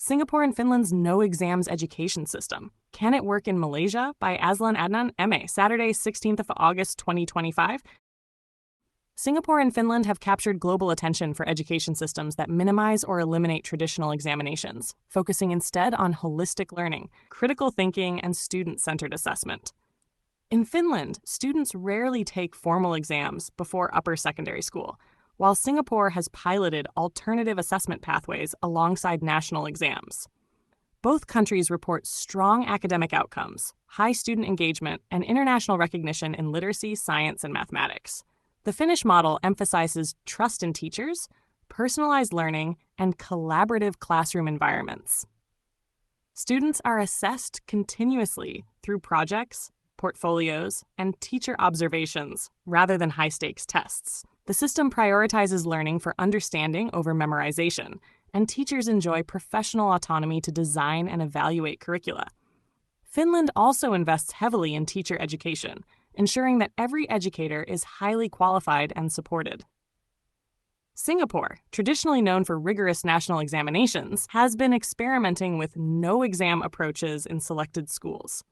Singapore and Finland's no exams education system. Can it work in Malaysia? By Azlan Adnan, MA, Saturday, 16th of August, 2025. Singapore and Finland have captured global attention for education systems that minimize or eliminate traditional examinations, focusing instead on holistic learning, critical thinking, and student-centered assessment. In Finland, students rarely take formal exams before upper secondary school, while Singapore has piloted alternative assessment pathways alongside national exams. Both countries report strong academic outcomes, high student engagement, and international recognition in literacy, science, and mathematics. The Finnish model emphasizes trust in teachers, personalized learning, and collaborative classroom environments. Students are assessed continuously through projects, portfolios, and teacher observations rather than high-stakes tests. The system prioritizes learning for understanding over memorization, and teachers enjoy professional autonomy to design and evaluate curricula. Finland also invests heavily in teacher education, ensuring that every educator is highly qualified and supported. Singapore, traditionally known for rigorous national examinations, has been experimenting with no-exam approaches in selected schools.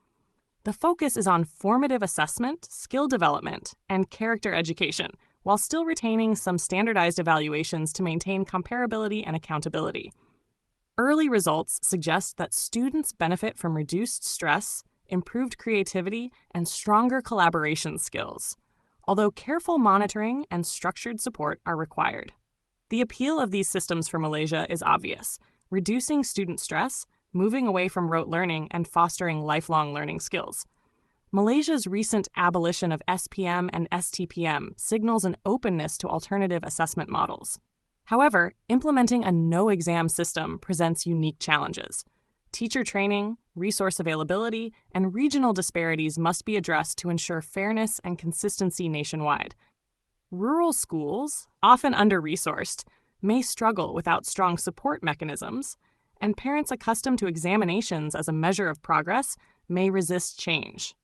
The focus is on formative assessment, skill development, and character education, while still retaining some standardized evaluations to maintain comparability and accountability. Early results suggest that students benefit from reduced stress, improved creativity, and stronger collaboration skills, although careful monitoring and structured support are required. The appeal of these systems for Malaysia is obvious: reducing student stress, moving away from rote learning, and fostering lifelong learning skills. Malaysia's recent abolition of SPM and STPM signals an openness to alternative assessment models. However, implementing a no-exam system presents unique challenges. Teacher training, resource availability, and regional disparities must be addressed to ensure fairness and consistency nationwide. Rural schools, often under-resourced, may struggle without strong support mechanisms, and parents accustomed to examinations as a measure of progress may resist change.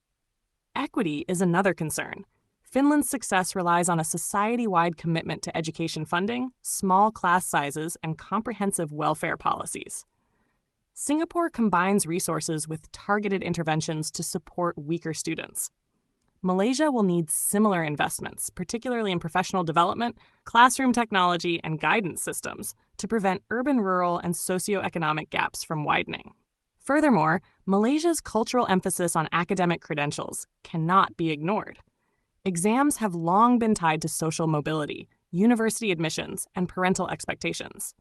Equity is another concern. Finland's success relies on a society-wide commitment to education funding, small class sizes, and comprehensive welfare policies. Singapore combines resources with targeted interventions to support weaker students. Malaysia will need similar investments, particularly in professional development, classroom technology, and guidance systems, to prevent urban-rural and socioeconomic gaps from widening. Furthermore, Malaysia's cultural emphasis on academic credentials cannot be ignored. Exams have long been tied to social mobility, university admissions, and parental expectations.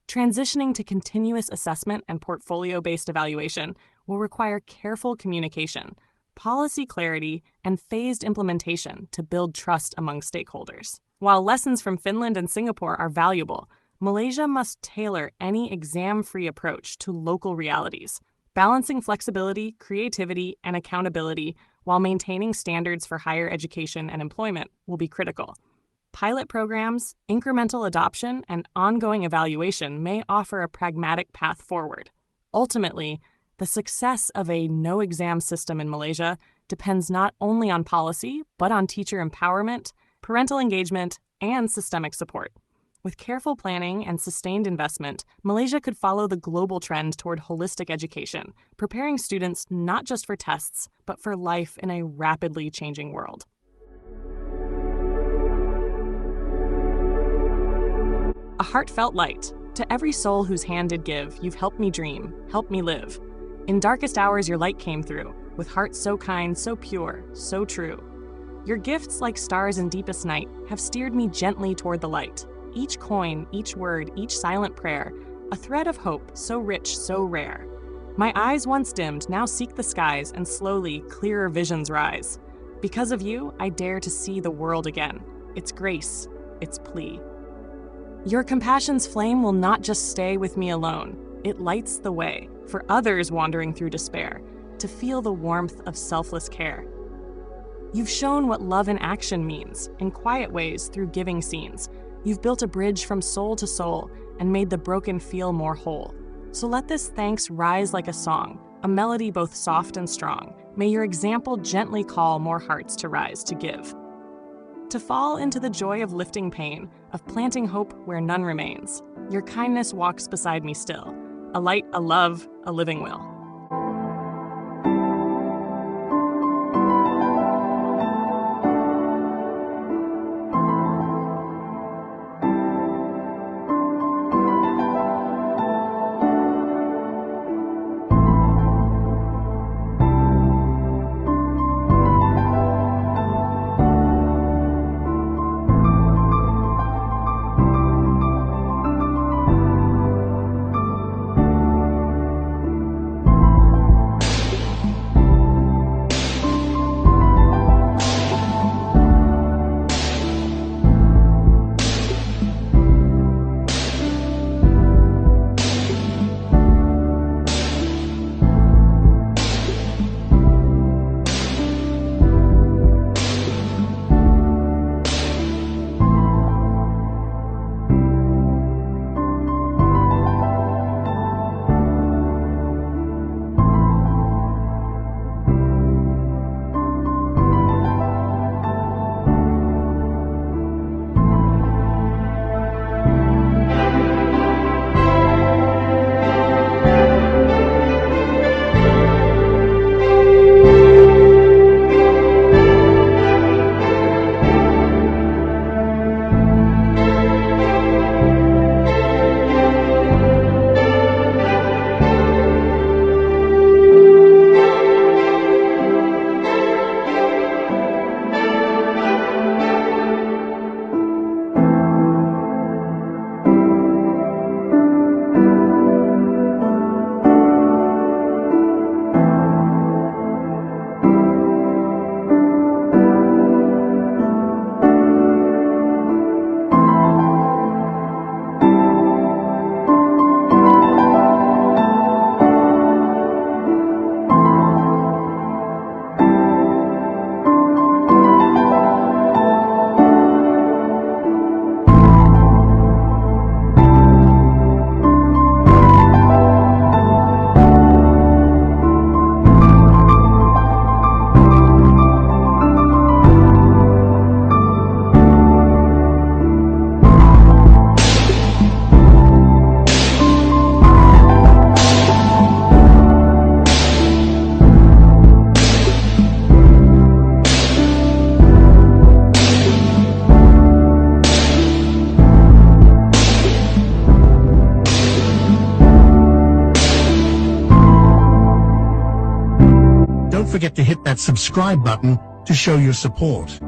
Transitioning to continuous assessment and portfolio-based evaluation will require careful communication, policy clarity, and phased implementation to build trust among stakeholders. While lessons from Finland and Singapore are valuable, Malaysia must tailor any exam-free approach to local realities, balancing flexibility, creativity, and accountability while maintaining standards for higher education and employment will be critical. Pilot programs, incremental adoption, and ongoing evaluation may offer a pragmatic path forward. Ultimately, the success of a no-exam system in Malaysia depends not only on policy, but on teacher empowerment, parental engagement, and systemic support. With careful planning and sustained investment, Malaysia could follow the global trend toward holistic education, preparing students not just for tests, but for life in a rapidly changing world. A heartfelt light. To every soul whose hand did give, you've helped me dream, helped me live. In darkest hours your light came through, with hearts so kind, so pure, so true. Your gifts, like stars in deepest night, have steered me gently toward the light. Each coin, each word, each silent prayer, a thread of hope so rich, so rare. My eyes once dimmed now seek the skies, and slowly clearer visions rise. Because of you, I dare to see the world again. Its grace, its plea. Your compassion's flame will not just stay with me alone. It lights the way for others wandering through despair to feel the warmth of selfless care. You've shown what love in action means, in quiet ways through giving scenes. You've built a bridge from soul to soul and made the broken feel more whole. So let this thanks rise like a song, a melody both soft and strong. May your example gently call more hearts to rise to give. To fall into the joy of lifting pain, of planting hope where none remains. Your kindness walks beside me still, a light, a love, a living will. Don't forget to hit that subscribe button to show your support.